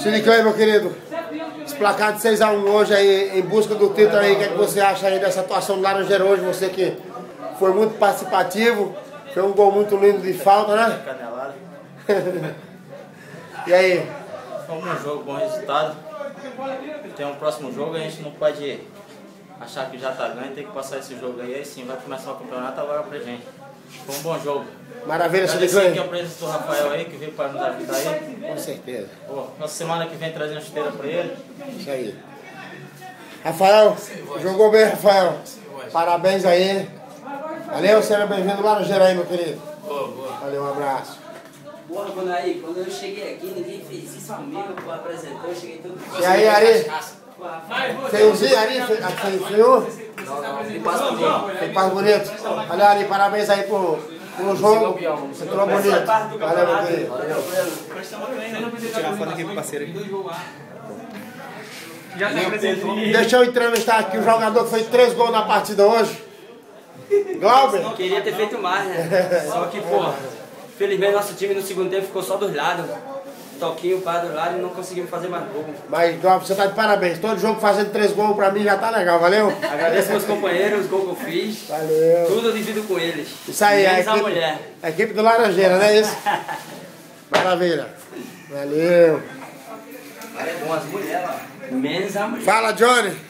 Chinicão aí, meu querido. Esse placar de 6 a 1 hoje aí, em busca do título aí, o que é que você acha aí dessa atuação do Laranjeira hoje? Você que foi muito participativo, foi um gol muito lindo de falta, né? Canelada. E aí? Foi um bom jogo, bom resultado. Tem um próximo jogo, a gente não pode achar que já tá ganho, tem que passar esse jogo aí sim, vai começar o campeonato agora pra gente. Foi um bom jogo. Maravilha, Agradecer aqui a presença do Rafael aí, que veio para nos ajudar aí. Com certeza. Pô, nossa semana que vem trazendo chuteira pra ele. Isso aí. Rafael, jogou bem, Rafael. Parabéns aí. Valeu, seja bem-vindo lá no Laranjeira aí, meu querido. Boa. Valeu, um abraço. Porra, quando eu cheguei aqui, ninguém fez isso comigo, pô, apresentou, eu cheguei todo mundo. E aí, Ari? Feiozinho, Ari? Feio? Não, passa comigo. Tem par bonito. Valeu, Ari, parabéns aí pelo jogo. Você entrou bonito. Valeu, meu querido. Vou tirar foto aqui pro parceiro aqui. Já se apresentou. Deixa eu entrevistar aqui o jogador que fez 3 gols na partida hoje. Glauber. Queria ter feito mais, né? Só que, pô, felizmente nosso time no segundo tempo ficou só dos lados. Toquinho para do lado e não conseguimos fazer mais gol. Mas, Glauber, você tá de parabéns. Todo jogo fazendo 3 gols pra mim já tá legal, valeu? Agradeço meus companheiros, os gols que eu fiz. Valeu. Tudo eu divido com eles. Isso aí, menos a mulher. a equipe do Laranjeira, não é isso? Maravilha. Valeu. Com as mulheres lá. Menos a mulher. Fala, Johnny.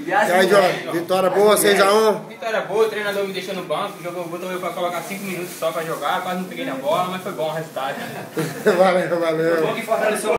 E aí, Johnny? Vitória boa, 6 a 1. Vitória boa, o treinador me deixou no banco, botou eu pra colocar 5 minutos só pra jogar, quase não peguei na bola, mas foi bom o resultado. Valeu, valeu. Bom que fortaleceu